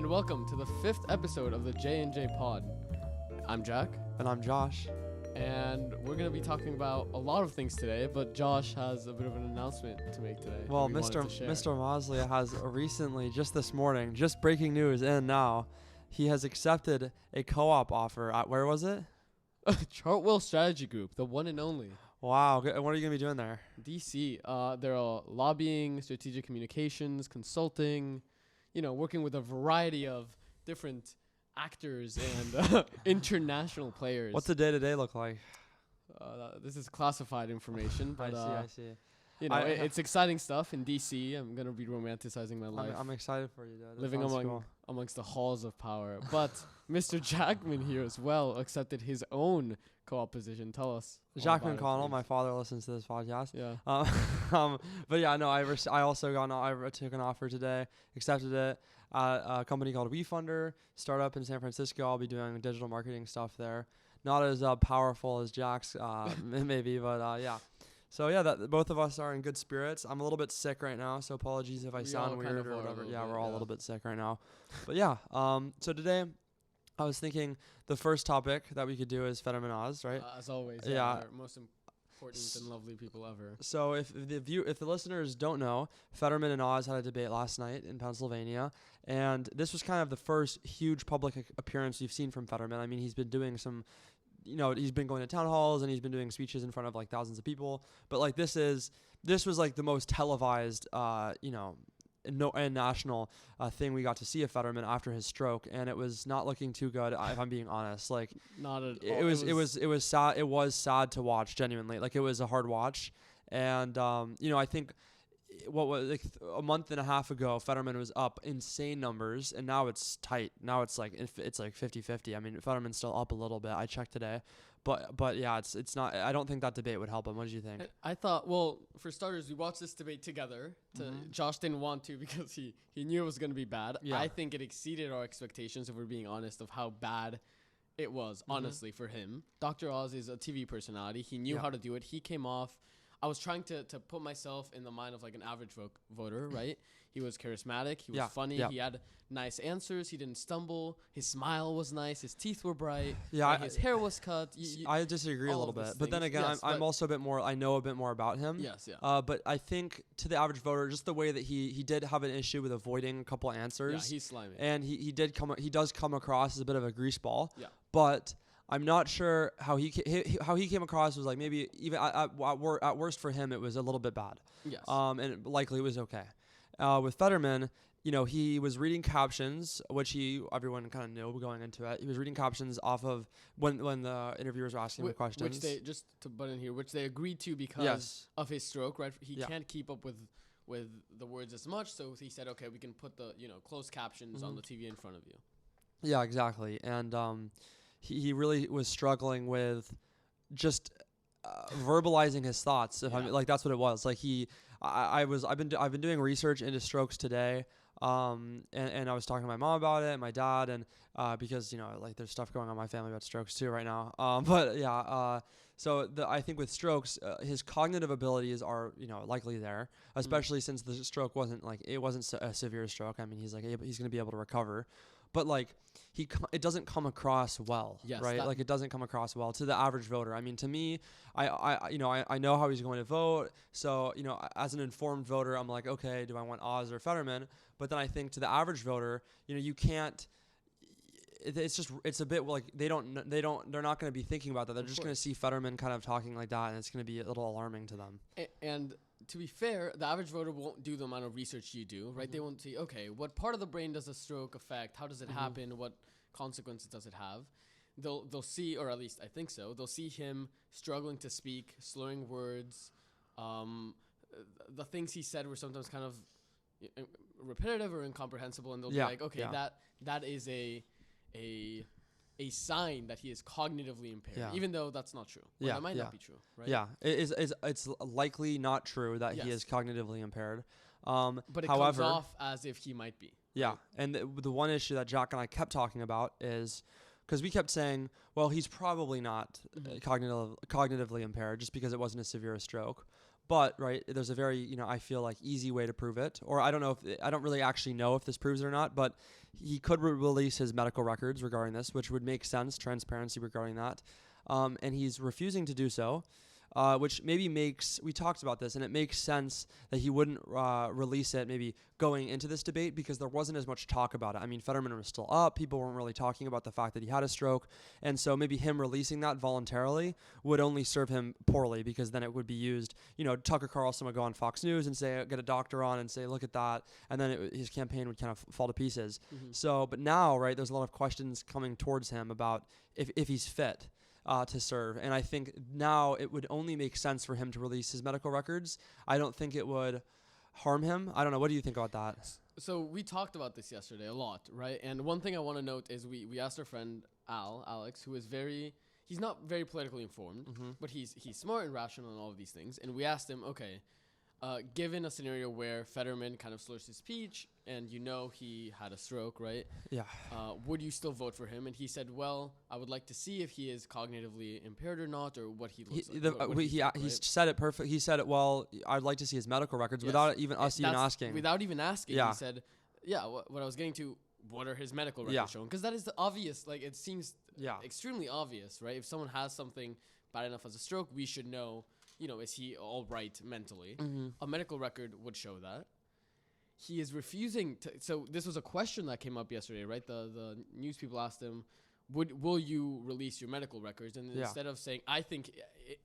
and welcome to the 5th episode of the J&J Pod. I'm Jack. And I'm Josh. And we're going to be talking about a lot of things today, but Josh has a bit of an announcement to make today. Well, Mr. Masliah has recently, just this morning, just breaking news in now, he has accepted a co-op offer at, where was it? Chartwell Strategy Group, the one and only. Wow. What are you going to be doing there? DC. They're lobbying, strategic communications, consulting, working with a variety of different actors and international players. What's the day-to-day look like? This is classified information, but I see. It's exciting stuff in DC. I'm gonna be romanticizing my life. I'm excited for you, dude. Living amongst the halls of power. But Mr. Jackman here as well accepted his own co-op position. Tell us. Jackman Connell, my father listens to this podcast. Yeah. But yeah, no, I took an offer today, accepted it. A company called WeFunder, startup in San Francisco. I'll be doing digital marketing stuff there. Not as powerful as Jack's, maybe, but yeah. So yeah, both of us are in good spirits. I'm a little bit sick right now, so apologies if I sound weird or whatever. Yeah, we're all a little bit sick right now. But yeah, so today I was thinking the first topic that we could do is Fetterman Oz, right? As always, yeah. Most important and lovely people ever. So if the listeners don't know, Fetterman and Oz had a debate last night in Pennsylvania, and this was kind of the first huge public appearance you've seen from Fetterman. I mean, he's been doing some, he's been going to town halls and he's been doing speeches in front of like thousands of people, but like this was like the most televised, and national thing we got to see of Fetterman after his stroke, and it was not looking too good. If I'm being honest, like not at all. It was sad. It was sad to watch, genuinely. Like it was a hard watch, and I think what was like a month and a half ago, Fetterman was up insane numbers, and now it's tight. Now it's like 50-50. I mean, Fetterman's still up a little bit. I checked today. But yeah, it's not. I don't think that debate would help him. What did you think? I thought, well, for starters, we watched this debate together. Josh didn't want to because he knew it was going to be bad. Yeah. I think it exceeded our expectations, if we're being honest, of how bad it was, honestly, for him. Dr. Oz is a TV personality. He knew how to do it. He came off. I was trying to put myself in the mind of like an average voter, right? He was charismatic. He was funny. Yeah. He had nice answers. He didn't stumble. His smile was nice. His teeth were bright. Yeah, his hair was cut. I disagree a little bit, but then again, yes, I'm also a bit more. I know a bit more about him. Yes, yeah. But I think to the average voter, just the way that he did have an issue with avoiding a couple answers. Yeah, he's slimy. And he does come across as a bit of a greaseball. Yeah. But I'm not sure how he came across was like maybe even at worst for him it was a little bit bad. Yes. And likely it was okay. With Fetterman, he was reading captions, which everyone kind of knew going into it. He was reading captions off of when the interviewers were asking him questions. Which they, just to butt in here, which they agreed to because of his stroke, right? He can't keep up with the words as much, so he said, okay, we can put the closed captions on the TV in front of you. Yeah, exactly. And he really was struggling with just verbalizing his thoughts. That's what it was. Like I've been doing research into strokes today, and I was talking to my mom about it and my dad, and because there's stuff going on in my family about strokes too right now. So I think with strokes, his cognitive abilities are likely there, especially since the stroke wasn't a severe stroke. I mean, he's going to be able to recover. But it doesn't come across well, right? It doesn't come across well to the average voter. I mean, to me, I know how he's going to vote. So as an informed voter, I'm like, okay, do I want Oz or Fetterman? But then I think to the average voter, you can't. It's a bit like they're not going to be thinking about that. They're just going to see Fetterman kind of talking like that, and it's going to be a little alarming to them. And to be fair, the average voter won't do the amount of research you do, right? They won't see, okay, what part of the brain does a stroke affect? How does it happen? What consequences does it have? They'll see, or at least I think so, they'll see him struggling to speak, slurring words. The things he said were sometimes kind of repetitive or incomprehensible, and they'll be like, okay, that is a sign that he is cognitively impaired, even though that's not true. That might not be true, right? Yeah, it's likely not true that he is cognitively impaired. But it comes off as if he might be. Yeah, right? And the one issue that Jack and I kept talking about is because we kept saying, well, he's probably not cognitively impaired just because it wasn't as severe a stroke. But right, there's a very I feel like easy way to prove it, or I don't know if I don't really actually know if this proves it or not. But he could release his medical records regarding this, which would make sense, transparency regarding that, and he's refusing to do so. Which maybe we talked about this, and it makes sense that he wouldn't release it maybe going into this debate because there wasn't as much talk about it. I mean, Fetterman was still up. People weren't really talking about the fact that he had a stroke. And so maybe him releasing that voluntarily would only serve him poorly because then it would be used, Tucker Carlson would go on Fox News and say, get a doctor on and say, look at that. And then his campaign would kind of fall to pieces. So, but now, right, there's a lot of questions coming towards him about if he's fit to serve. And I think now it would only make sense for him to release his medical records. I don't think it would harm him. I don't know. What do you think about that? So we talked about this yesterday a lot, right? And one thing I want to note is we asked our friend Alex, who is he's not very politically informed, but he's smart and rational and all of these things. And we asked him, okay, given a scenario where Fetterman kind of slurs his speech and he had a stroke, right? Yeah. Would you still vote for him? And he said, well, I would like to see if he is cognitively impaired or not, or what he looks like. He said it perfect. He said it well. I'd like to see his medical records without even asking. Without even asking, he said, yeah, what I was getting to, what are his medical records showing? Because that is the obvious, like it seems extremely obvious, right? If someone has something bad enough as a stroke, we should know, is he all right mentally? A medical record would show that. He is refusing to. So this was a question that came up yesterday, right? The news people asked him, will you release your medical records? And instead of saying, I think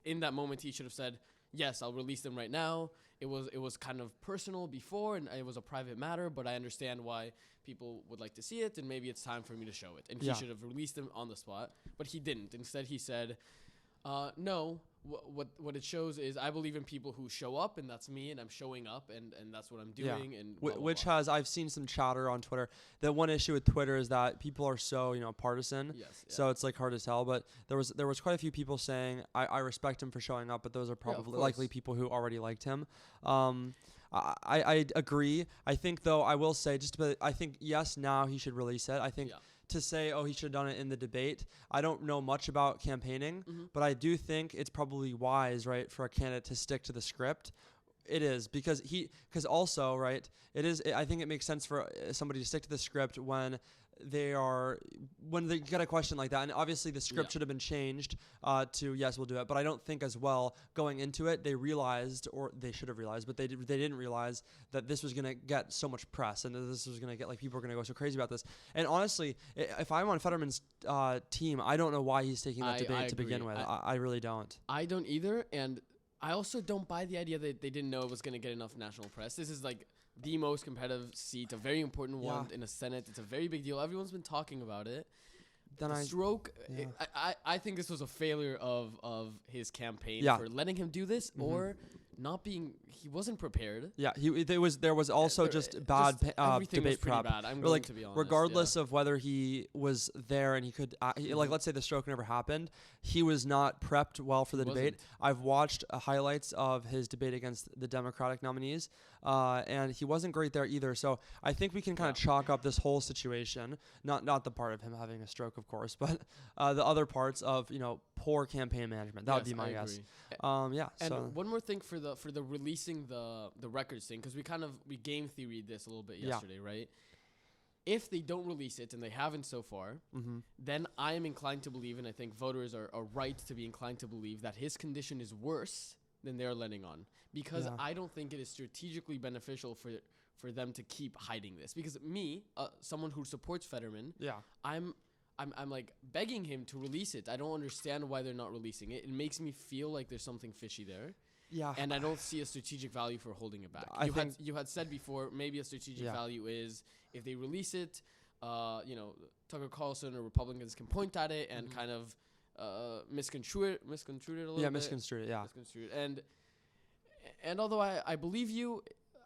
in that moment he should have said, yes, I'll release them right now. It was kind of personal before, and it was a private matter, but I understand why people would like to see it, and maybe it's time for me to show it. And he should have released them on the spot, but he didn't. Instead, he said, no. What it shows is I believe in people who show up, and that's me, and I'm showing up, and that's what I'm doing. And blah, blah, blah. I've seen some chatter on Twitter. The one issue with Twitter is that people are so partisan. Yes, so it's like hard to tell. But there was quite a few people saying I respect him for showing up, but those are probably likely people who already liked him. I agree. I think though I will say I think yes, now he should release it. I think. To say, he should have done it in the debate. I don't know much about campaigning, but I do think it's probably wise, right, for a candidate to stick to the script. It is because also, right, I think it makes sense for somebody to stick to the script when they get a question like that. And obviously the script should have been changed to, yes, we'll do it. But I don't think as well going into it, they realized, or they should have realized, but they didn't realize that this was going to get so much press and that this was going to get, people are going to go so crazy about this. And honestly, if I'm on Fetterman's team, I don't know why he's taking that debate to begin with. I really don't. I don't either. And I also don't buy the idea that they didn't know it was going to get enough national press. This is the most competitive seat, a very important one in the Senate. It's a very big deal. Everyone's been talking about it. Stroke, I think this was a failure of his campaign for letting him do this or not being. He wasn't prepared. Yeah, there was also just bad debate prep. Bad. I'm going to be honest. Regardless of whether he was there and he could, let's say the stroke never happened, he was not prepped well for the debate. I've watched highlights of his debate against the Democratic nominees, and he wasn't great there either. So I think we can kind of chalk up this whole situation, not the part of him having a stroke, of course, but the other parts of poor campaign management. That would be my guess. And one more thing for the releasing the records thing, because we game theoried this a little bit yesterday, right? If they don't release it, and they haven't so far, then I am inclined to believe, and I think voters are right to be inclined to believe, that his condition is worse than they're letting on. Because I don't think it is strategically beneficial for them to keep hiding this. Because me, someone who supports Fetterman, I'm begging him to release it. I don't understand why they're not releasing it. It makes me feel like there's something fishy there. Yeah. And I don't see a strategic value for holding it back. You had said before, maybe a strategic value is if they release it, Tucker Carlson or Republicans can point at it and kind of misconstrue it a little bit. Misconstrue it. And although I believe you,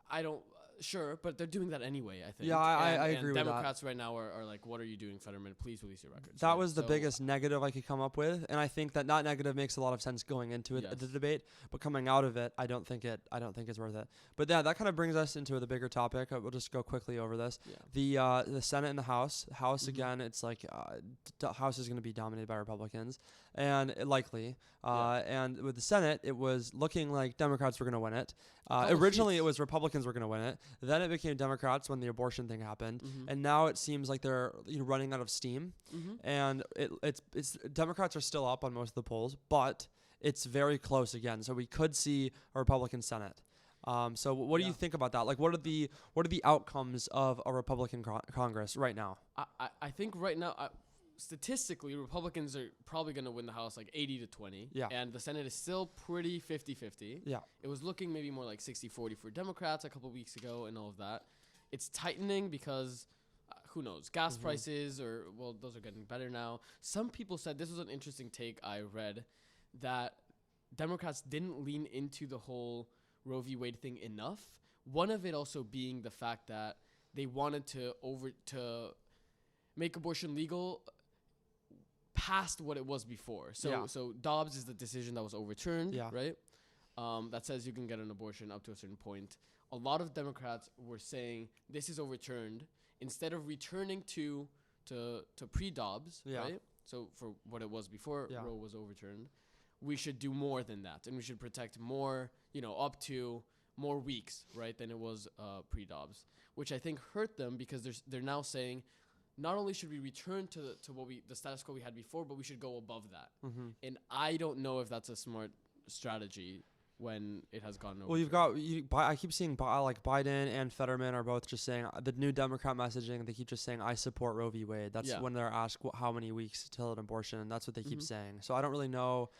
I don't. Sure, but they're doing that anyway, I think. Yeah, I agree with that. Democrats right now are like, what are you doing, Fetterman? Please release your records. That was the biggest negative I could come up with, and I think that negative makes a lot of sense going into it, the debate, but coming out of it, I don't think it's worth it. But yeah, that kind of brings us into the bigger topic. We'll just go quickly over this. Yeah. The Senate and the House. Again, it's like House is going to be dominated by Republicans, and likely. And with the Senate, it was looking like Democrats were going to win it. Originally, it was Republicans were going to win it. Then it became Democrats when the abortion thing happened, and now it seems like they're running out of steam. And it's Democrats are still up on most of the polls, but it's very close again. So we could see a Republican Senate. So what do you think about that? Like, what are the outcomes of a Republican Congress right now? I think right now, statistically, Republicans are probably going to win the House like 80-20. Yeah. And the Senate is still pretty 50-50. Yeah. It was looking maybe more like 60-40 for Democrats a couple of weeks ago and all of that. It's tightening because who knows? Gas prices those are getting better now. Some people said, this was an interesting take I read, that Democrats didn't lean into the whole Roe v. Wade thing enough. One of it also being the fact that they wanted to make abortion legal past what it was before. So Dobbs is the decision that was overturned, right? That says you can get an abortion up to a certain point. A lot of Democrats were saying this is overturned instead of returning to pre-Dobbs, right? So for what it was before Roe was overturned, we should do more than that, and we should protect more, up to more weeks, right, than it was pre-Dobbs, which I think hurt them because they're now saying, not only should we return to the status quo we had before, but we should go above that. And I don't know if that's a smart strategy when it has gone over. Well, I keep seeing like Biden and Fetterman are both just saying the new Democrat messaging. They keep just saying, I support Roe v. Wade. That's when they're asked how many weeks till an abortion, and that's what they keep saying. So I don't really know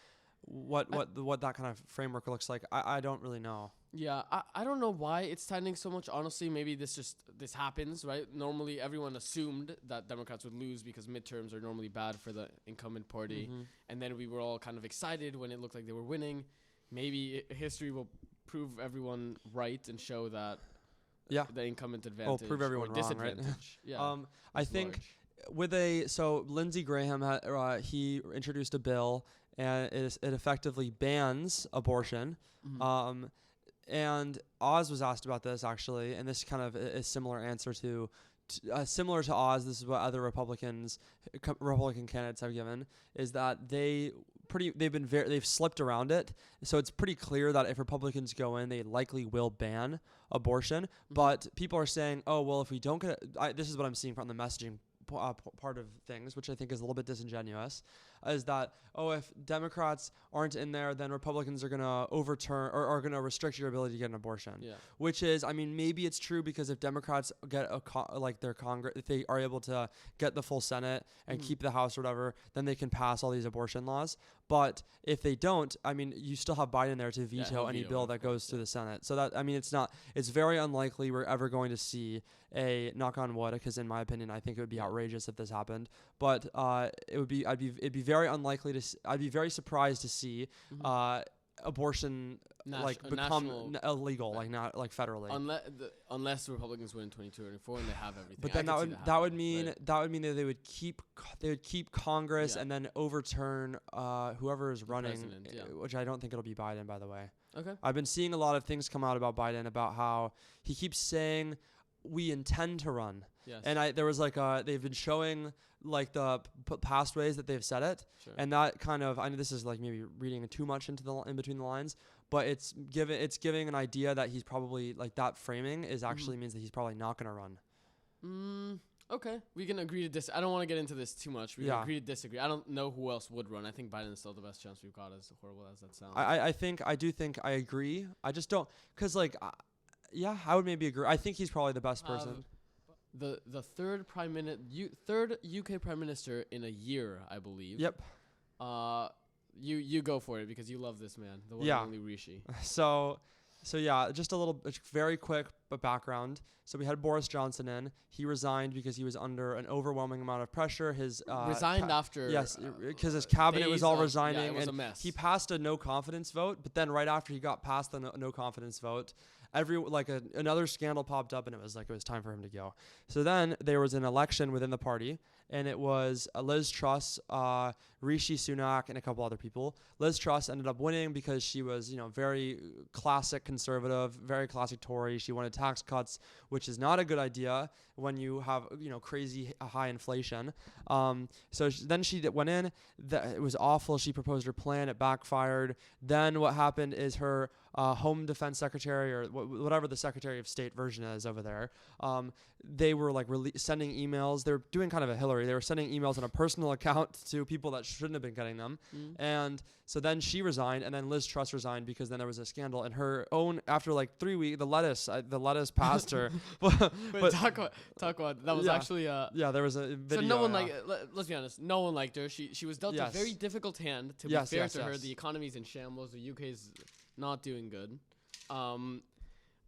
what that kind of framework looks like. I don't really know. Yeah, I don't know why it's tightening so much. Honestly, maybe this happens, right? Normally, everyone assumed that Democrats would lose because midterms are normally bad for the incumbent party. And then we were all kind of excited when it looked like they were winning. Maybe history will prove everyone right and show that the incumbent advantage prove everyone or wrong, disadvantage. Right? I think Lindsey Graham, he introduced a bill, and it effectively bans abortion. And Oz was asked about this, actually, and this kind of is a similar answer to Oz. This is what other Republican candidates have given, is that they've slipped around it. So it's pretty clear that if Republicans go in, they likely will ban abortion. But people are saying, oh, well, if we don't get it, this is what I'm seeing from the messaging part of things, which I think is a little bit disingenuous, is that, if Democrats aren't in there, then Republicans are going to overturn or are going to restrict your ability to get an abortion. Which is, maybe it's true, because if Democrats get their Congress, if they are able to get the full Senate and keep the House or whatever, then they can pass all these abortion laws. But if they don't, you still have Biden there to veto any bill that goes through the Senate. So that, it's very unlikely we're ever going to see a, knock on wood, because in my opinion, I think it would be outrageous if this happened. But it'd be very unlikely I'd be very surprised to see abortion become illegal, not like federally. Unless the Republicans win 2024 and they have everything. But then that would mean that they would keep Congress and then overturn whoever is running, which I don't think it'll be Biden, by the way. Okay. I've been seeing a lot of things come out about Biden about how he keeps saying we intend to run. Yes. And there was they've been showing the past ways that they've said it, and that kind of, I know this is maybe reading too much into in between the lines, but it's giving an idea that he's probably that framing is actually means that he's probably not going to run. Okay, we can agree to I don't want to get into this too much. We can agree to disagree. I don't know who else would run. I think Biden is still the best chance we've got, as horrible as that sounds. I do think I agree. I just don't, because I would maybe agree. I think he's probably the best person. The third UK prime minister in a year, I believe. Yep. You go for it, because you love this man, the one and only Rishi. So just a very quick background. So we had Boris Johnson in. He resigned because he was under an overwhelming amount of pressure. His resigned after because his cabinet was all resigning, it was and a mess. He passed a no confidence vote. But then right after he got past the no confidence vote, another scandal popped up, and it was time for him to go. So then there was an election within the party, and it was Liz Truss, Rishi Sunak, and a couple other people. Liz Truss ended up winning because she was, very classic conservative, very classic Tory. She wanted tax cuts, which is not a good idea when you have, crazy high inflation. Then she went in. It was awful. She proposed her plan. It backfired. Then what happened is her Home Defense Secretary, or whatever the Secretary of State version is over there, they were sending emails. They're doing kind of a Hillary. They were sending emails on a personal account to people that shouldn't have been getting them. And so then she resigned, and then Liz Truss resigned because then there was a scandal. And her own, after 3 weeks, the lettuce passed her. but talk about that was actually there was a video. So no one let's be honest, no one liked her. She was dealt a very difficult hand. To be fair to her, the economy's in shambles. The UK's not doing good.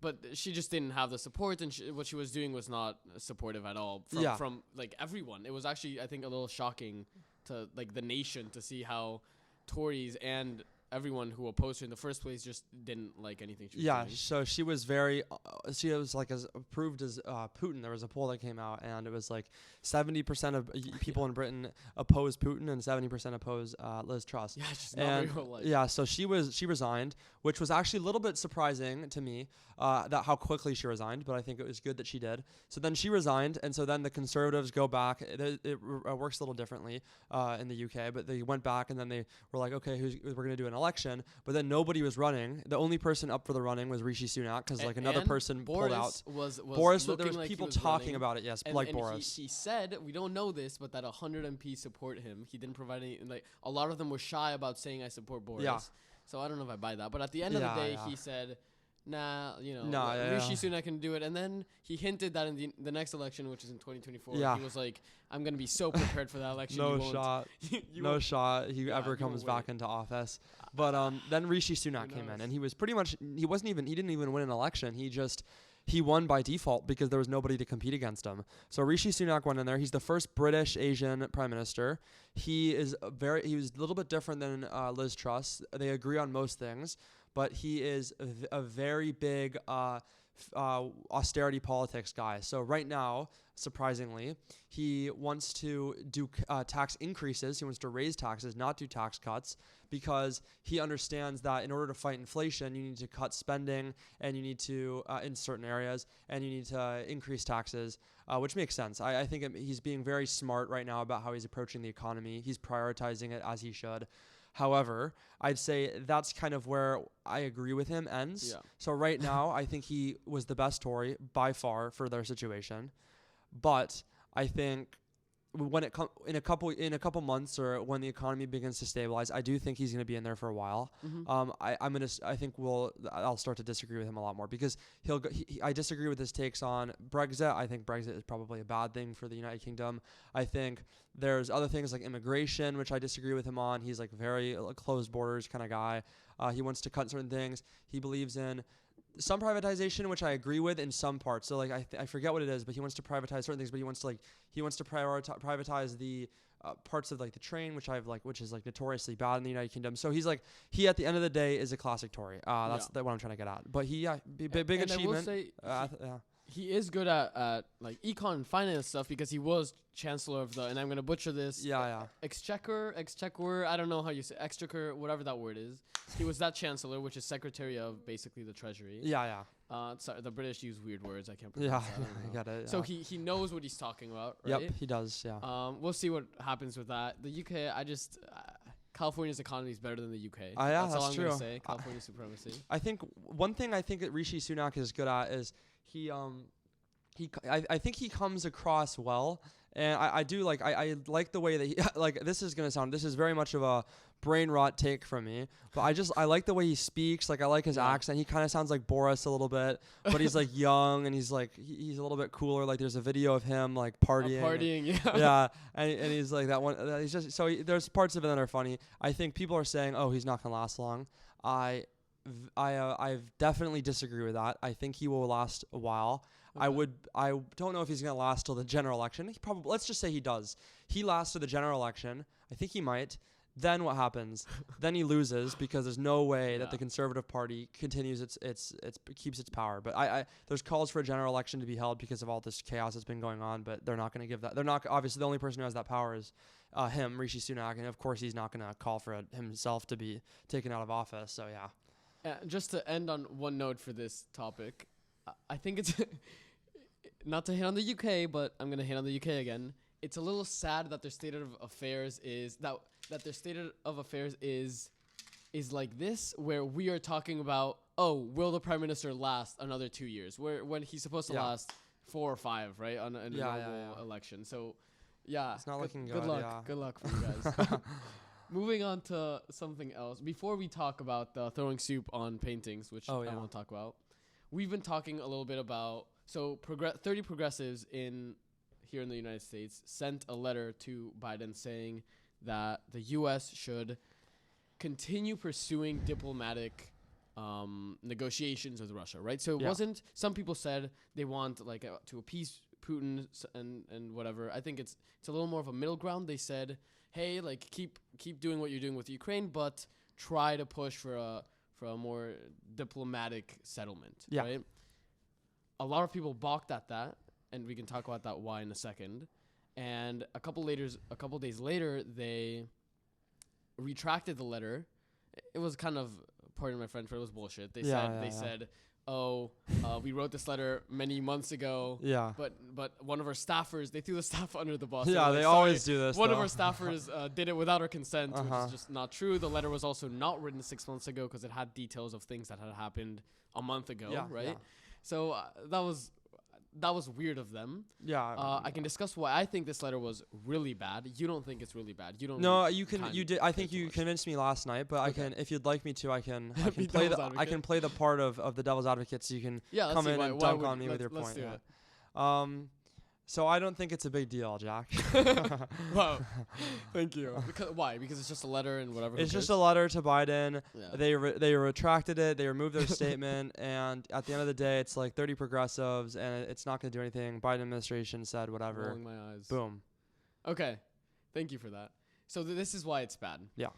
But she just didn't have the support, and what she was doing was not supportive at all from everyone. It was actually, I think, a little shocking to the nation to see how Tories and everyone who opposed her in the first place just didn't like anything she was doing. So she was she was as approved as Putin. There was a poll that came out, and it was 70% of people in Britain oppose Putin and 70% oppose Liz Truss. Yeah, she's not very well liked. Yeah, so she resigned, which was actually a little bit surprising to me that how quickly she resigned, but I think it was good that she did. So then she resigned, and so then the Conservatives go back. It works a little differently in the UK, but they went back, and then they were like, okay, we're going to do an election, but then nobody was running. The only person up for the running was Rishi Sunak, because another person pulled out. Boris there was people talking about it, yes, and Boris. He said, we don't know this, but that 100 MPs support him. He didn't provide any, a lot of them were shy about saying I support Boris. Yeah. So I don't know if I buy that. But at the end of the day, he said, Rishi Sunak can do it. And then he hinted that in the next election, which is in 2024, he was like, I'm going to be so prepared for that election. No shot he ever comes back into office. But then Rishi Sunak came in, and he was pretty much, he didn't even win an election. He won by default because there was nobody to compete against him. So Rishi Sunak went in there. He's the first British Asian prime minister. He was a little bit different than Liz Truss. They agree on most things, but he is a very big austerity politics guy. So right now, surprisingly, he wants to do tax increases. He wants to raise taxes, not do tax cuts, because he understands that in order to fight inflation, you need to cut spending, and you need to, in certain areas, and you need to increase taxes, which makes sense. I think he's being very smart right now about how he's approaching the economy. He's prioritizing it as he should. However, I'd say that's kind of where I agree with him ends. Yeah. So right now, I think he was the best Tory by far for their situation. But I think when in a couple months, or when the economy begins to stabilize, I do think he's going to be in there for a while. Mm-hmm. I'll start to disagree with him a lot more, because I disagree with his takes on Brexit. I think Brexit is probably a bad thing for the United Kingdom. I think there's other things like immigration, which I disagree with him on. He's very closed borders kind of guy. He wants to cut certain things. He believes in some privatization, which I agree with in some parts. So I forget what it is, but he wants to privatize certain things. But he wants to privatize the parts of the train, which is notoriously bad in the United Kingdom. So he at the end of the day is a classic Tory. That's what I'm trying to get at. But big achievement. I will say he is good at econ and finance stuff, because he was chancellor of and I'm going to butcher this. Exchequer. I don't know how you say exchequer, whatever that word is. He was that chancellor, which is secretary of basically the treasury. Sorry, the British use weird words. I can't pronounce that. I got it. So he knows what he's talking about, right? Yep, he does. Yeah. We'll see what happens with that. The UK, California's economy is better than the UK. That's all I'm true. Gonna say. California supremacy. I think one thing that Rishi Sunak is good at is I think he comes across well, and I like the way that he this is very much of a brain rot take from me, but I like the way he speaks. I like his accent. He kind of sounds like Boris a little bit, but he's young, and he's he's a little bit cooler. There's a video of him partying. And he's that one. He's just there's parts of it that are funny. I think people are saying, oh, he's not gonna last long. I definitely disagree with that. I think he will last a while. Okay. I don't know if he's going to last till the general election. Let's just say he does. He lasts to the general election. I think he might. Then what happens? Then he loses because there's no way that the Conservative Party continues keeps its power. But there's calls for a general election to be held because of all this chaos that's been going on. But they're not going to give that. They're not, obviously the only person who has that power is him, Rishi Sunak, and of course he's not going to call for himself to be taken out of office. So yeah. Just to end on one note for this topic, I think it's not to hit on the UK, but I'm going to hit on the UK again. It's a little sad that their state of affairs is that their state of affairs is like this, where we are talking about, will the prime minister last another 2 years? When he's supposed to last 4 or 5, right, on a normal election. So, it's not looking good. Good luck. Good luck for you guys. Moving on to something else. Before we talk about throwing soup on paintings, which I want to talk about, we've been talking a little bit about 30 progressives here in the United States sent a letter to Biden saying that the U.S. should continue pursuing diplomatic negotiations with Russia, right? So it wasn't, some people said they want to appease Putin and whatever. I think it's a little more of a middle ground. They said, hey, keep doing what you're doing with Ukraine, but try to push for a more diplomatic settlement, right? A lot of people balked at that, and we can talk about that why in a second. And a couple days later, they retracted the letter. It was kind of, pardon my French, but it was bullshit. They said, we wrote this letter many months ago. Yeah. But one of our staffers, they threw the staff under the bus. Yeah, they always do this. One of our staffers did it without our consent, which is just not true. The letter was also not written 6 months ago because it had details of things that had happened a month ago, right? Yeah. So that was weird of them. Yeah. I can discuss why I think this letter was really bad. You don't think it's really bad. You don't. No, you can. You did. I think you convinced me last night, but I can, if you'd like me to, I can play the part of the devil's advocate, so you can come in and dunk on me with your point. Let's do it. So I don't think it's a big deal, Jack. Wow. Thank you. Why? Because it's just a letter and whatever. It's just a letter to Biden. Yeah. They retracted it. They removed their statement. And at the end of the day, it's 30 progressives, and it's not going to do anything. Biden administration said whatever. Rolling my eyes. Boom. Okay. Thank you for that. So this is why it's bad. Yeah.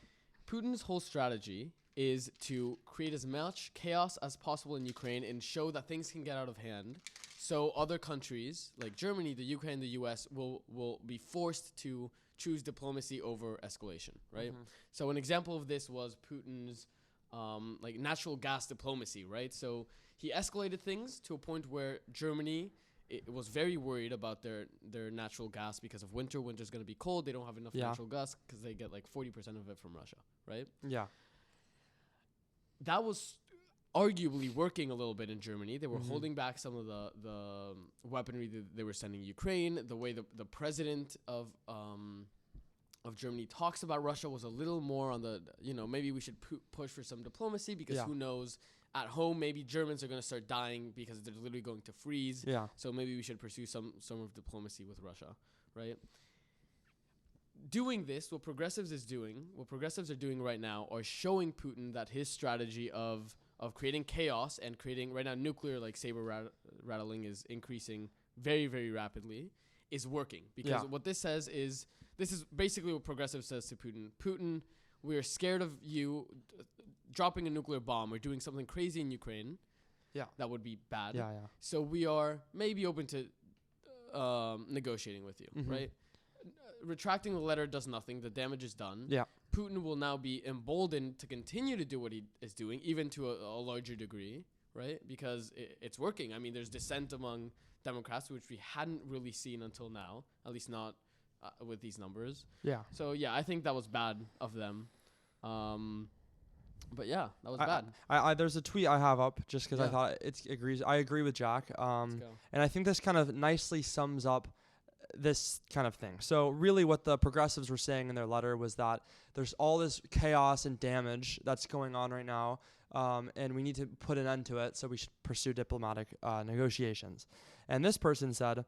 Putin's whole strategy is to create as much chaos as possible in Ukraine and show that things can get out of hand. So other countries like Germany, the UK, and the US will be forced to choose diplomacy over escalation, right? Mm-hmm. So an example of this was Putin's natural gas diplomacy, right? So he escalated things to a point where Germany was very worried about their natural gas because of winter. Winter's going to be cold. They don't have enough natural gas because they get 40% of it from Russia, right? Yeah. That was arguably working a little bit in Germany. They were holding back some of the weaponry that they were sending Ukraine. The way the president of Germany talks about Russia was a little more on the, maybe we should push for some diplomacy because who knows, at home maybe Germans are going to start dying because they're literally going to freeze. Yeah. So maybe we should pursue some of diplomacy with Russia, right? Doing this, what progressives are doing right now are showing Putin that his strategy of creating chaos and creating right now nuclear saber rattling is increasing very, very rapidly is working because what this says is basically what progressives says to Putin. Putin, we're scared of you dropping a nuclear bomb or doing something crazy in Ukraine. Yeah, that would be bad. Yeah. So we are maybe open to negotiating with you, right? Retracting the letter does nothing. The damage is done. Yeah. Putin will now be emboldened to continue to do what he is doing, even to a larger degree, right? Because it's working. I mean, there's dissent among Democrats, which we hadn't really seen until now, at least not with these numbers. Yeah. So, I think that was bad of them. But, that was bad. There's a tweet I have up just because I thought I agree with Jack. And I think this kind of nicely sums up this kind of thing. So really what the progressives were saying in their letter was that there's all this chaos and damage that's going on right now, and we need to put an end to it, so we should pursue diplomatic negotiations. And this person said,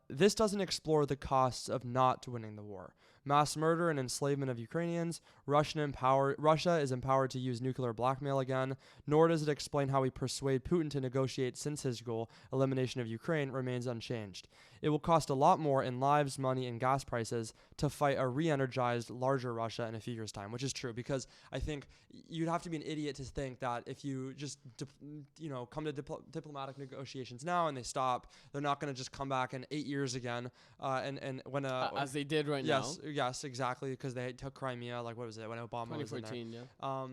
this doesn't explore the costs of not winning the war. Mass murder and enslavement of Ukrainians. Russia is empowered to use nuclear blackmail again. Nor does it explain how we persuade Putin to negotiate, since his goal, elimination of Ukraine, remains unchanged. It will cost a lot more in lives, money, and gas prices to fight a re-energized, larger Russia in a few years' time, which is true, because I think you'd have to be an idiot to think that if you just, come to diplomatic negotiations now and they stop, they're not going to just come back in 8 years again. And when as they did right now. Yes, exactly, because they took Crimea. Like, what was it when Obama was in there? 2014, yeah.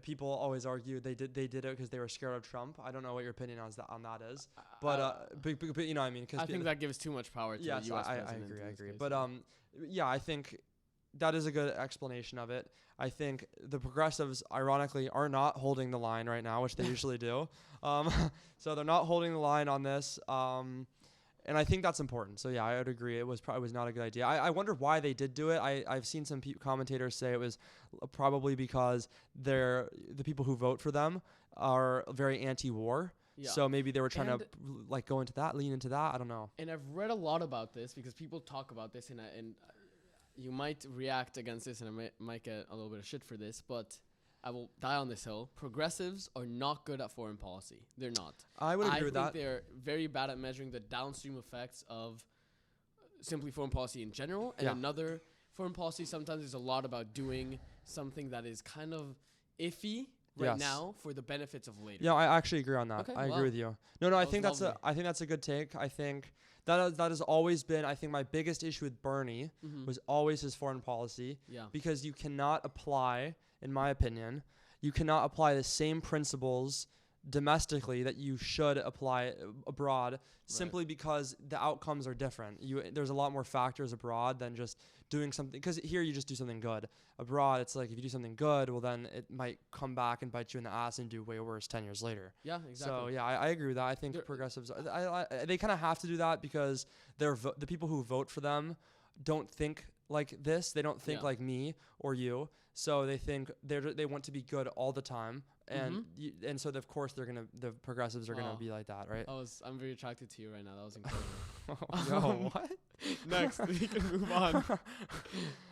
People always argue they did it because they were scared of Trump. I don't know what your opinion on that is, but you know what I mean. I think that gives too much power to the U.S. president. I agree. But I think that is a good explanation of it. I think the progressives, ironically, are not holding the line right now, which they usually do. So they're not holding the line on this. And I think that's important. So, yeah, I would agree. It was not a good idea. I wonder why they did do it. I've seen some commentators say it was probably because the people who vote for them are very anti-war. Yeah. So maybe they were trying to lean into that. I don't know. And I've read a lot about this because people talk about this, and you might react against this, and I might get a little bit of shit for this, but I will die on this hill. Progressives are not good at foreign policy. They're not. I would agree with that. I think they're very bad at measuring the downstream effects of simply foreign policy in general. And another foreign policy sometimes is a lot about doing something that is kind of iffy now for the benefits of later. Yeah, I actually agree on that. Okay, I agree with you. No, I think that's a good take. I think that has always been, I think my biggest issue with Bernie was always his foreign policy. Yeah. Because you cannot apply, in my opinion, the same principles domestically that you should apply abroad, simply because the outcomes are different. There's a lot more factors abroad than just doing something, because here you just do something good. Abroad, it's like if you do something good, well, then it might come back and bite you in the ass and do way worse 10 years later. Yeah, exactly. So, I agree with that. I think progressives, they kind of have to do that because the people who vote for them don't think like this. They don't think like me or you. So they think they want to be good all the time. And and so of course the progressives are gonna be like that, right? I'm very attracted to you right now. That was incredible. What? Next, we can move on.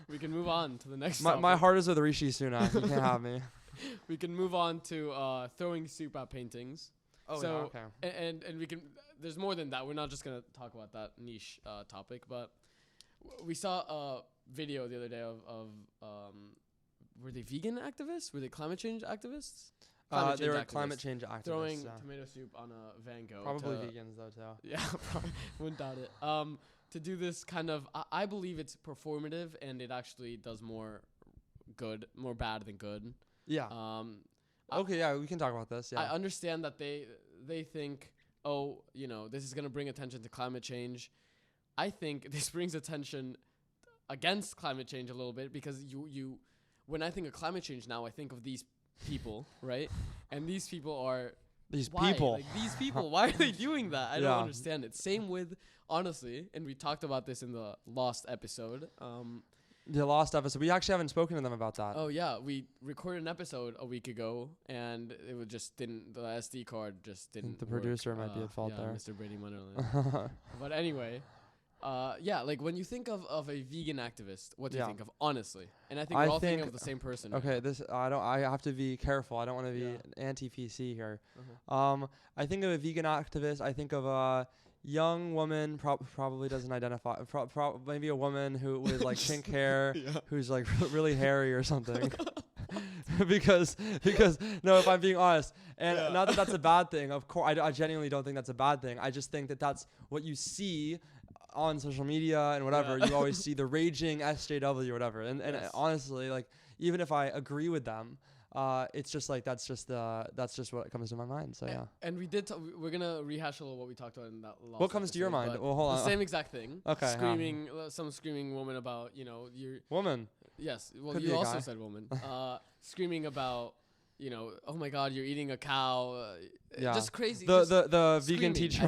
We can move on to the next. My heart is with Rishi Sunak. You can't have me. We can move on to throwing soup at paintings. Oh, so, yeah, okay. And we can. There's more than that. We're not just gonna talk about that niche topic, but we saw a video the other day of were they vegan activists? Were they climate change activists? They were climate change activists. Throwing tomato soup on a Van Gogh. Probably vegans, though, too. Yeah, probably. Wouldn't doubt it. To do this kind of, I believe it's performative, and it actually does more bad than good. Yeah. Okay, yeah, we can talk about this. Yeah. I understand that they think, this is going to bring attention to climate change. I think this brings attention against climate change a little bit, because when I think of climate change now, I think of these people, right? And these people are... These people. Like, these people, why are they doing that? I don't understand it. Same with, honestly, and we talked about this in the Lost episode. The Lost episode. We actually haven't spoken to them about that. Oh, yeah. We recorded an episode a week ago, and it just didn't... The SD card just didn't The producer might be at fault there. Mr. Brady Munnerlyn. But anyway... like when you think of a vegan activist, what do you think of, honestly? And I think we're all thinking of the same person. Okay, I have to be careful. I don't want to be anti-PC here. I think of a vegan activist. I think of a young woman, probably doesn't identify. Maybe a woman who with like pink hair, who's like really hairy or something. because no, if I'm being honest, and not that that's a bad thing. Of course, I genuinely don't think that's a bad thing. I just think that that's what you see on social media and whatever. You always see the raging SJW or whatever, and honestly, like, even if I agree with them, it's just like that's just what comes to my mind. So and we did we're gonna rehash a little what we talked about in that last what comes to your mind? Well, hold on. The same exact thing. Okay. Some screaming woman about your woman. Yes, well, could you also said woman. Screaming about oh my God, you're eating a cow. Just crazy. The vegan teacher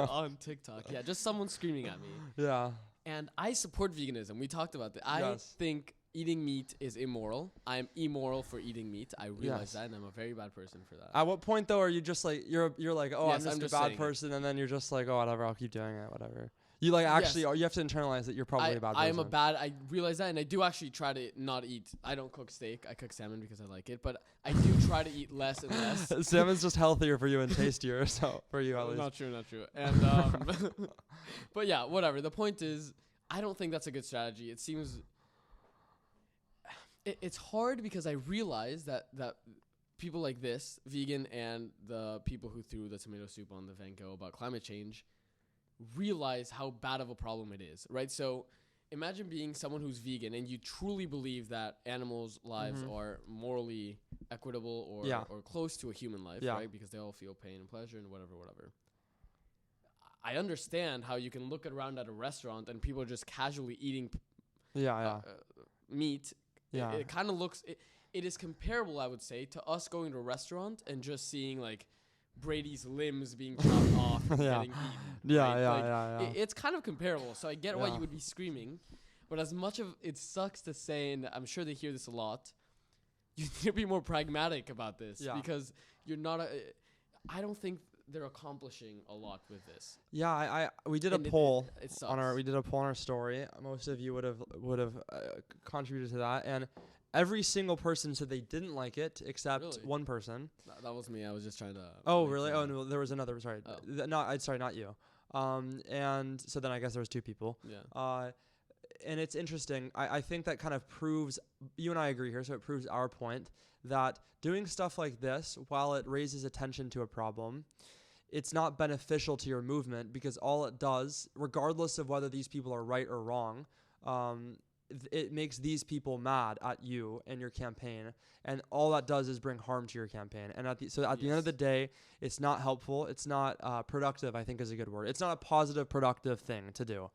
on TikTok. Yeah, just someone screaming at me. Yeah. And I support veganism. We talked about that. I think eating meat is immoral. I am immoral for eating meat. I realize that, and I'm a very bad person for that. At what point though are you just like you're like, oh, Yes, I'm just a bad person, and then you're just like, oh, whatever, I'll keep doing it, whatever. You like actually, you have to internalize that you're probably a bad person. I realize that, and I do actually try to not eat. I don't cook steak. I cook salmon because I like it, but I do try to eat less and less. Salmon's just healthier for you and tastier, so for you at least. Not true. And but yeah, whatever. The point is, I don't think that's a good strategy. It seems it's hard because I realize that people like this, vegan, and the people who threw the tomato soup on the Van Gogh about climate change, realize how bad of a problem it is, right? So imagine being someone who's vegan and you truly believe that animals' lives are morally equitable or close to a human life, right? Because they all feel pain and pleasure and whatever. I understand how you can look around at a restaurant and people are just casually eating meat. Yeah. It kind of looks... It is comparable, I would say, to us going to a restaurant and just seeing, like, Brady's limbs being chopped off and getting eaten. It's kind of comparable, so I get why you would be screaming. But as much of it sucks to say, and I'm sure they hear this a lot, you need to be more pragmatic about this because you're not I don't think they're accomplishing a lot with this. Yeah, we did a poll on our story. Most of you would have contributed to that, and every single person said they didn't like it except one person. That was me. I was just trying to. Oh, really? Oh, no, there was another. Sorry. Not you. And so then I guess there was two people. Yeah. And it's interesting. I think that kind of proves, you and I agree here, so it proves our point that doing stuff like this, while it raises attention to a problem, it's not beneficial to your movement because all it does, regardless of whether these people are right or wrong, it makes these people mad at you and your campaign, and all that does is bring harm to your campaign. And at the end of the day, it's not helpful. It's not productive, I think is a good word. It's not a positive, productive thing to do.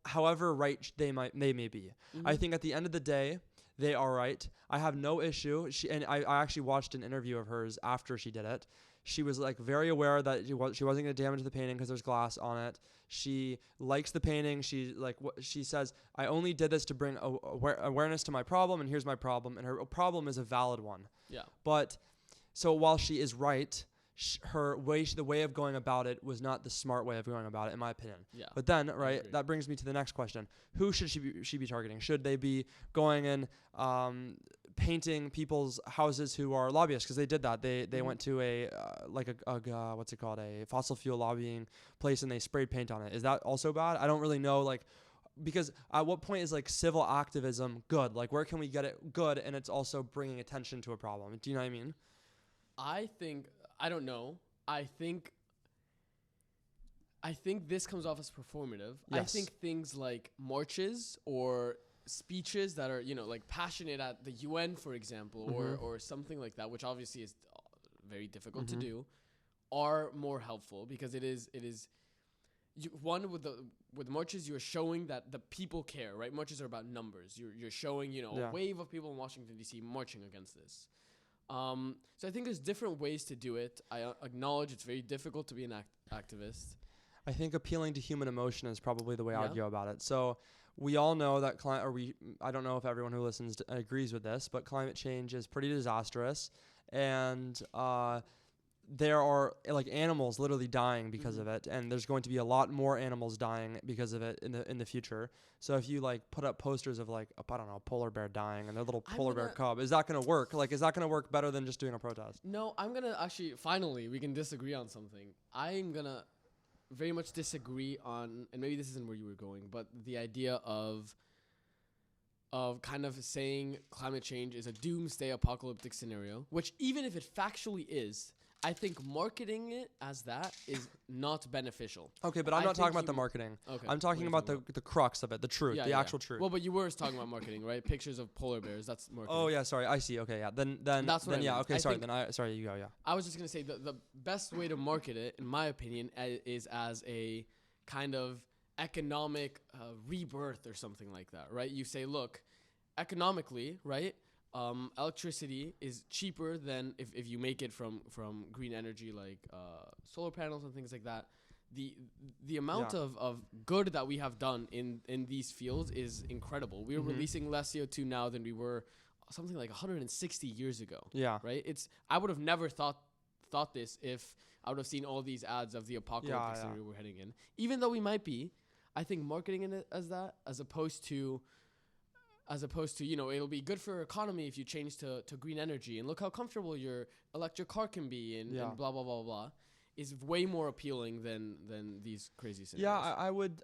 However right they may be. I think at the end of the day, they are right. I have no issue. I actually watched an interview of hers after she did it. She was like very aware that she wasn't going to damage the painting because there's glass on it. She likes the painting. She says, I only did this to bring awareness to my problem, and here's my problem. And her problem is a valid one. Yeah. But so while she is right, the way of going about it was not the smart way of going about it, in my opinion. Yeah. But then, right, that brings me to the next question: who should she be targeting? Should they be going and painting people's houses who are lobbyists? Because they did that. They went to a what's it called, a fossil fuel lobbying place, and they sprayed paint on it. Is that also bad? I don't really know. Because at what point is civil activism good? Where can we get it good and it's also bringing attention to a problem? Do you know what I mean? I don't know. I think this comes off as performative. Yes. I think things like marches or speeches that are, passionate at the UN, for example, or something like that, which obviously is very difficult to do, are more helpful because it is with marches, you're showing that the people care, right? Marches are about numbers. You're showing, a wave of people in Washington, D.C. marching against this. So I think there's different ways to do it. I acknowledge it's very difficult to be an activist. I think appealing to human emotion is probably the way I would go about it. So we all know that I don't know if everyone who listens agrees with this, but climate change is pretty disastrous, and there are animals literally dying because of it, and there's going to be a lot more animals dying because of it in the future. So if you put up posters of a polar bear dying and their little polar bear cub, is that going to work? Is that going to work better than just doing a protest? No, I'm going to actually, finally, we can disagree on something. I'm going to very much disagree on, and maybe this isn't where you were going, but the idea of kind of saying climate change is a doomsday apocalyptic scenario, which even if it factually is, I think marketing it as that is not beneficial. Okay, but I'm not talking about the marketing. Okay. I'm talking about the crux of it, the truth, the actual truth. Well, but you were talking about marketing, right? Pictures of polar bears, that's marketing. Oh, yeah, sorry. I see. Okay, yeah. Then that's what okay, sorry. Sorry, you go, yeah. I was just going to say the best way to market it, in my opinion, is as a kind of economic rebirth or something like that, right? You say, look, economically, right? Electricity is cheaper than if you make it from green energy like solar panels and things like that. the amount of good that we have done in these fields is incredible. We are releasing less CO2 now than we were something like 160 years ago. Yeah. Right? I would have never thought this if I would have seen all these ads of the apocalyptic scenario we're heading in. Even though we might be, I think marketing it as that, as opposed to, it'll be good for our economy if you change to green energy, and look how comfortable your electric car can be, and blah, blah, blah, blah, is way more appealing than these crazy scenarios. Yeah,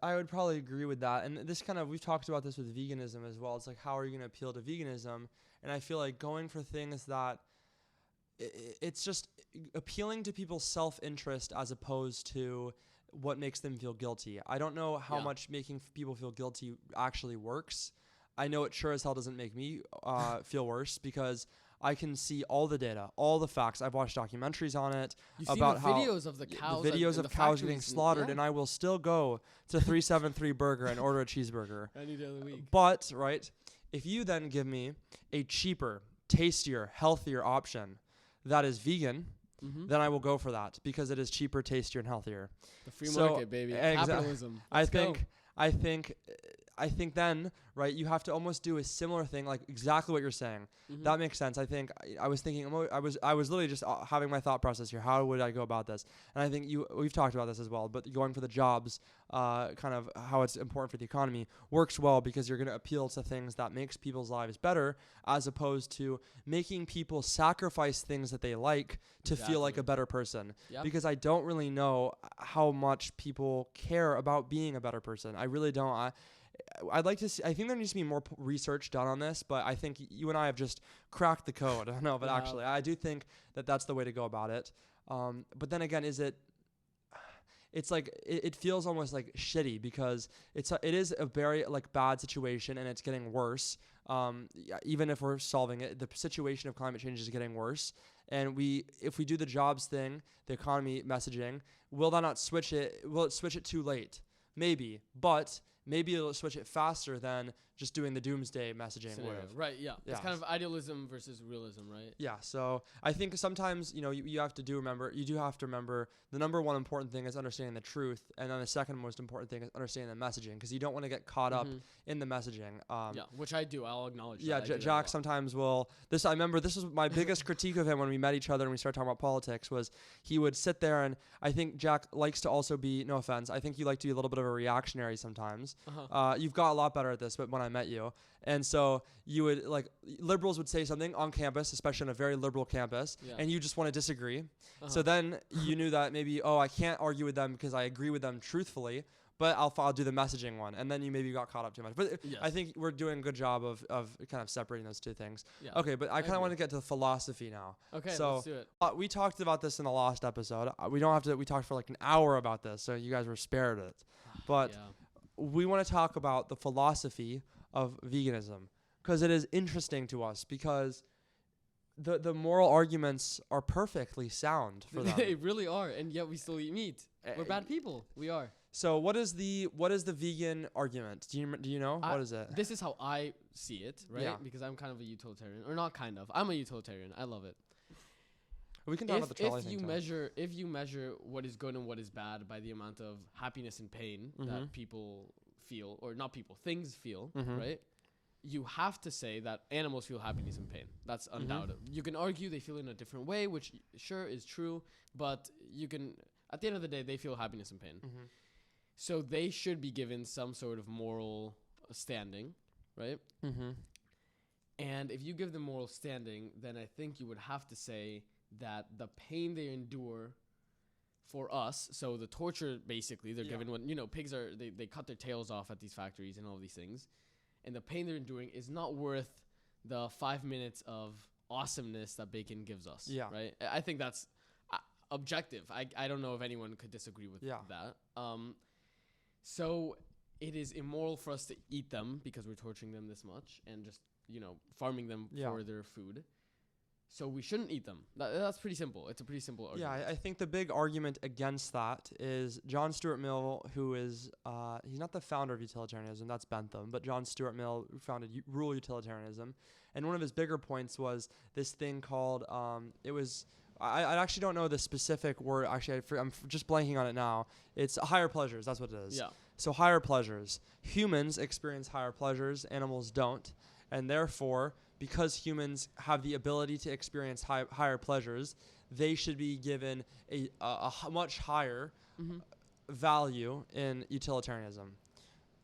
I would probably agree with that. And this we've talked about this with veganism as well. It's like, how are you going to appeal to veganism? And I feel like going for things that it's just appealing to people's self-interest as opposed to what makes them feel guilty. I don't know how much making people feel guilty actually works. I know it sure as hell doesn't make me feel worse, because I can see all the data, all the facts. I've watched documentaries on it. You've about seen the videos of the cows. The videos of cows getting slaughtered, yeah. and I will still go to 373 Burger and order a cheeseburger. Any day of the week. But, right, if you then give me a cheaper, tastier, healthier option that is vegan, then I will go for that, because it is cheaper, tastier, and healthier. The free market, baby. Capitalism. I think then, right, you have to almost do a similar thing, like exactly what you're saying. That makes sense. I think I was thinking, I was literally just having my thought process here. How would I go about this? And I think we've talked about this as well, but going for the jobs, kind of how it's important for the economy, works well, because you're going to appeal to things that makes people's lives better, as opposed to making people sacrifice things that they like to feel like a better person. Yep. Because I don't really know how much people care about being a better person. I really don't. I'd like to see, I think there needs to be more research done on this, but I think you and I have just cracked the code. I don't know, but actually, I do think that that's the way to go about it. But then again, it's like, it feels almost like shitty, because it is a very like bad situation, and it's getting worse. Even if we're solving it, the situation of climate change is getting worse. And if we do the jobs thing, the economy messaging, will that not switch it? Will it switch it too late? Maybe, but maybe it'll switch it faster than just doing the doomsday messaging. Right, yeah. It's kind of idealism versus realism, right? Yeah, so I think sometimes, you do have to remember the number one important thing is understanding the truth, and then the second most important thing is understanding the messaging, because you don't want to get caught up in the messaging. Which I do. I'll acknowledge that. Yeah, Jack sometimes will. I remember this was my biggest critique of him when we met each other and we started talking about politics, was he would sit there, and I think Jack likes to also be, no offense, I think you like to be a little bit of a reactionary sometimes. You've got a lot better at this, but when I met you. And so you would, like, liberals would say something on campus, especially on a very liberal campus, and you just want to disagree. So then you knew that maybe, I can't argue with them because I agree with them truthfully, but I'll do the messaging one. And then you maybe got caught up too much. But I think we're doing a good job of kind of separating those two things. Yeah. Okay, but I kind of want to get to the philosophy now. Okay, so, let's do it. We talked about this in the last episode. We talked for like an hour about this, so you guys were spared it. But we want to talk about the philosophy of veganism, because it is interesting to us, because the moral arguments are perfectly sound for them. They really are, and yet we still eat meat. We're bad people. We are. So what is the vegan argument? Do you know? What is it? This is how I see it, right? Yeah. Because I'm kind of a utilitarian, or not kind of. I'm a utilitarian. I love it. We can talk about the trolley thing. If you measure what is good and what is bad by the amount of happiness and pain that people feel, or not people, things feel, right? You have to say that animals feel happiness and pain. That's undoubted. You can argue they feel in a different way, which sure is true, but you can, at the end of the day, they feel happiness and pain. So they should be given some sort of moral standing, right? And if you give them moral standing, then I think you would have to say that the pain they endure for us, so the torture basically they're given when, pigs are, they cut their tails off at these factories and all these things, and the pain they're enduring is not worth the 5 minutes of awesomeness that bacon gives us. Yeah. Right? I think that's objective. I don't know if anyone could disagree with that. So it is immoral for us to eat them because we're torturing them this much and just, farming them for their food. So we shouldn't eat them. That's pretty simple. It's a pretty simple argument. Yeah, I think the big argument against that is John Stuart Mill, who is, he's not the founder of utilitarianism, that's Bentham, but John Stuart Mill founded rural utilitarianism. And one of his bigger points was this thing called, it was I actually don't know the specific word. Actually, I'm just blanking on it now. It's higher pleasures. That's what it is. Yeah. So higher pleasures. Humans experience higher pleasures. Animals don't. And therefore, because humans have the ability to experience higher pleasures, they should be given a much higher value in utilitarianism.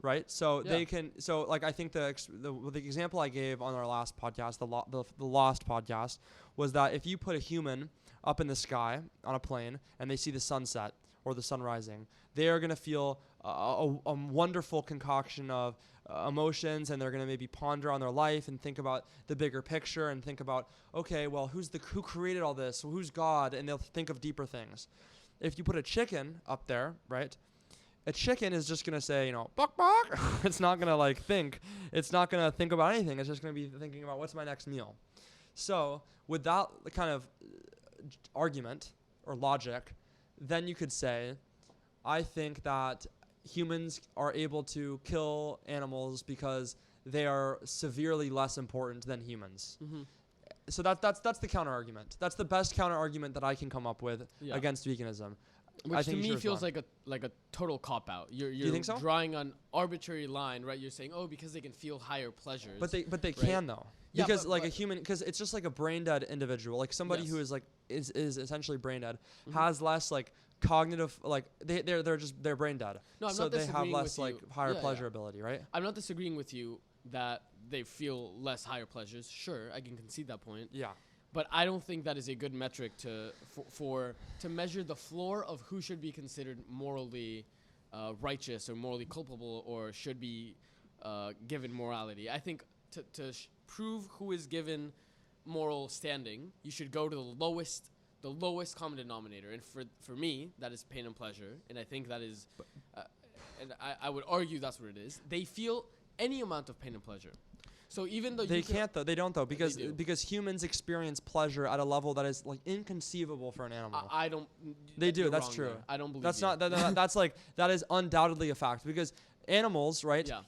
Right, so they can. So, like, I think the example I gave on our last podcast, the Lost podcast, was that if you put a human up in the sky on a plane and they see the sunset or the sun rising, they are going to feel a wonderful concoction of emotions, and they're going to maybe ponder on their life and think about the bigger picture and think about, okay, well, who created all this? Who's God? And they'll think of deeper things. If you put a chicken up there, right? A chicken is just going to say, bok, bok. It's not going to think. It's not going to think about anything. It's just going to be thinking about what's my next meal. So with that kind of argument or logic, then you could say, I think that humans are able to kill animals because they are severely less important than humans. So that's the counter argument. That's the best counter argument that I can come up with against veganism. Which to me feels like a total cop out. Do you think so? Drawing an arbitrary line, right? You're saying, because they can feel higher pleasures. But they right? Can though. Because a human, because it's just like a brain dead individual, like somebody who is is essentially brain dead, has less cognitive, they're brain dead. No, I'm so not they have less with you. higher pleasure ability, right? I'm not disagreeing with you that they feel less higher pleasures. Sure, I can concede that point. Yeah. But I don't think that is a good metric to measure the floor of who should be considered morally righteous or morally culpable or should be given morality. I think to prove who is given moral standing, you should go to the lowest common denominator. And for me, that is pain and pleasure. And I think that is, and I would argue that's what it is. They feel any amount of pain and pleasure. So even though they don't though, because humans experience pleasure at a level that is inconceivable for an animal. I don't. They do. That's true. There. I don't believe that's you. not. That is undoubtedly a fact because animals, right? Yeah.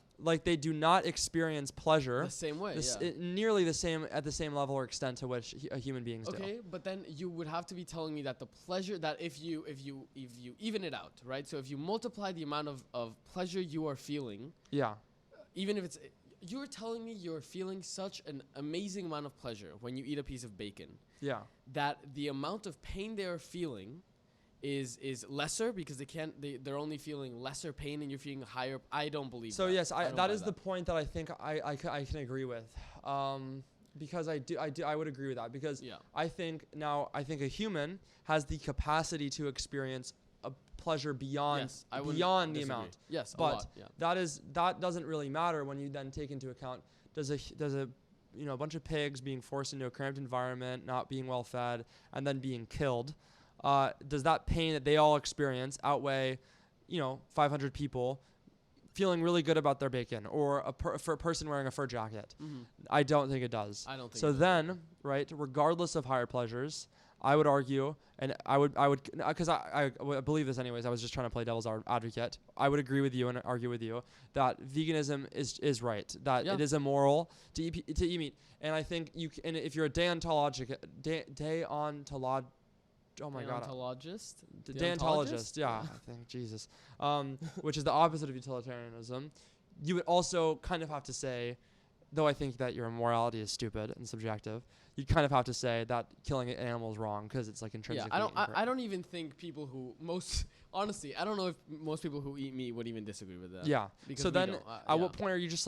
They do not experience pleasure the same way. Nearly the same at the same level or extent to which human beings do. Okay, but then you would have to be telling me that the pleasure that if you even it out, right? So if you multiply the amount of pleasure you are feeling. Yeah. Even if it's. You're telling me you're feeling such an amazing amount of pleasure when you eat a piece of bacon. Yeah. That the amount of pain they are feeling is lesser because they're only feeling lesser pain and you're feeling higher. I don't believe that. So yes, that is the point that I think I can agree with. Because I would agree with that because I think a human has the capacity to experience a pleasure beyond the amount. Yes, but that doesn't really matter when you then take into account does a bunch of pigs being forced into a cramped environment, not being well fed, and then being killed. Does that pain that they all experience outweigh 500 people feeling really good about their bacon or for a person wearing a fur jacket? I don't think it does. I don't think so. Then, right, regardless of higher pleasures, I would argue, and I would, because I believe this anyways. I was just trying to play devil's advocate. I would agree with you and argue with you that veganism is right. That it is immoral to eat meat, and I think and if you're a deontologist, oh my god, deontologist, yeah, I think Jesus, which is the opposite of utilitarianism. You would also kind of have to say, though I think that your morality is stupid and subjective, you kind of have to say that killing an animal is wrong because it's intrinsically. Yeah, I don't even think people who honestly, I don't know if most people who eat meat would even disagree with that. Yeah. So then, at what point are you just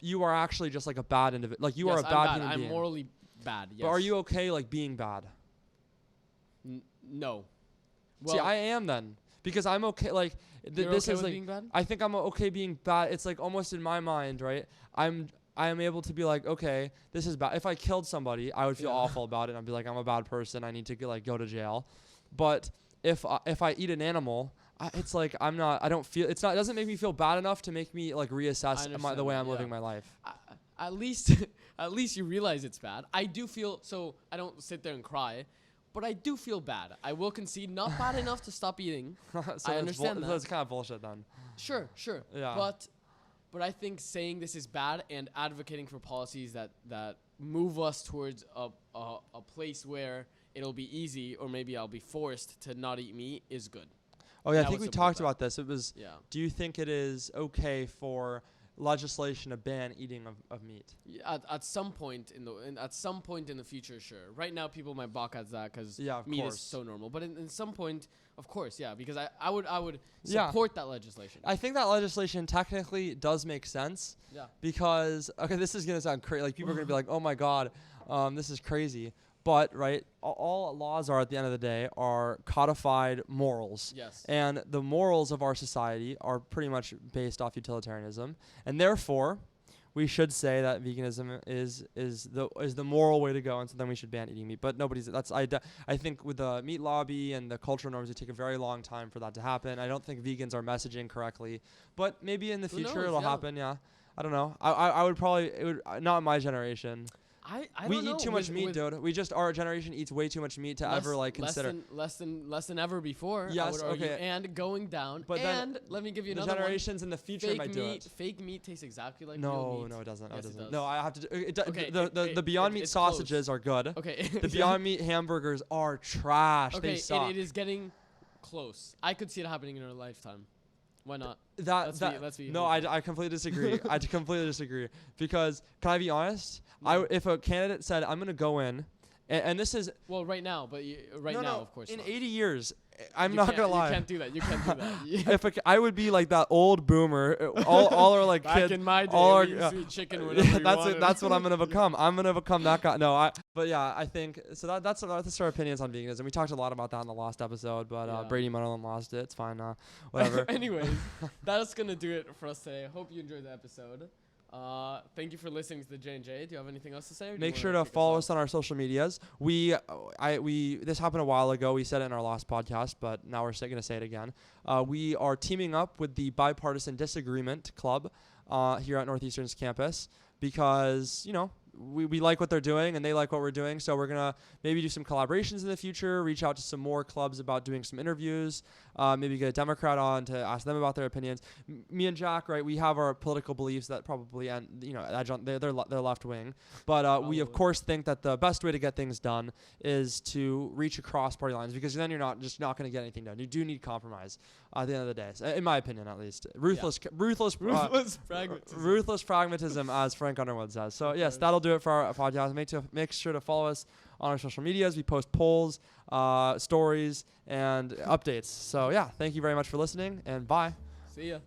you are actually just a bad individual? You are a bad human being. I'm morally bad. Yes. But are you okay being bad? No. Well, see, I am then because I'm okay. This is being bad? I think I'm okay being bad. It's almost in my mind, right? I am able to be okay, this is bad. If I killed somebody, I would feel awful about it. I'd be I'm a bad person. I need to go to jail. But if I eat an animal, it's I'm not. I don't feel. It's not. It doesn't make me feel bad enough to make me reassess the way I'm living my life. At least you realize it's bad. I do feel so. I don't sit there and cry. But I do feel bad. I will concede, not bad enough to stop eating. So I understand that. That's kind of bullshit then. Sure. Yeah. But I think saying this is bad and advocating for policies that move us towards a place where it'll be easy, or maybe I'll be forced to not eat meat is good. Oh yeah, I think we talked about this. It was, yeah. Do you think it is okay for legislation to ban eating of meat? Yeah, at some point in the future, sure. Right now, people might balk at that because meat is so normal. But in some point, of course, yeah, because I would support that legislation. I think that legislation technically does make sense. Yeah. Because this is gonna sound crazy. Like people are gonna be like, oh my god, this is crazy. But right, all laws are at the end of the day are codified morals. Yes. And the morals of our society are pretty much based off utilitarianism, and therefore, we should say that veganism is the moral way to go, and so then we should ban eating meat. But I think with the meat lobby and the cultural norms, it take a very long time for that to happen. I don't think vegans are messaging correctly, but maybe in the future it'll happen. Yeah, I don't know. I would probably not in my generation. I we don't know. eat too much meat, dude. Our generation eats way too much meat to ever consider. Less than ever before. Yes, I would argue, okay. And going down. But and let me give you another one. The generations in the future might do it. Fake meat tastes exactly like real meat. No, it doesn't. Yes, it doesn't. does. No, I have to do it. Okay, the Beyond Meat sausages close. are good. Okay. The Beyond Meat hamburgers are trash. Okay, they suck. it is getting close. I could see it happening in our lifetime. Why not? Let's be no, I completely disagree. I completely disagree because can I be honest? No. If a candidate said I'm going to go in, and this is right now, but now of course. In not. 80 years, I'm not gonna lie. You can't do that. You can't do that. I would be like that old boomer. All are like back kids. In my day, all are sweet chicken. That's what I'm gonna become. I'm gonna become that guy. No, but yeah, I think so. That's our opinions on veganism. We talked a lot about that in the last episode, but Brady Munnerlyn lost it. It's fine. Whatever. Anyways, that's gonna do it for us today. Hope you enjoyed the episode. Thank you for listening to the J&J. Do you have anything else to say? Make sure to follow us on our social medias. This happened a while ago. We said it in our last podcast, but now we're going to say it again. We are teaming up with the Bipartisan Disagreement Club here at Northeastern's campus because, we like what they're doing and they like what we're doing. So we're going to maybe do some collaborations in the future, reach out to some more clubs about doing some interviews, maybe get a Democrat on to ask them about their opinions. Me and Jack, right, we have our political beliefs that probably, and they're left wing. But we, of course, think that the best way to get things done is to reach across party lines because then you're not going to get anything done. You do need compromise at the end of the day, so in my opinion, at least. Ruthless pragmatism, as Frank Underwood says. So, yes, that'll do it for our podcast. Make sure to follow us on our social medias. We post polls, stories, and updates. So, yeah, thank you very much for listening, and bye. See ya.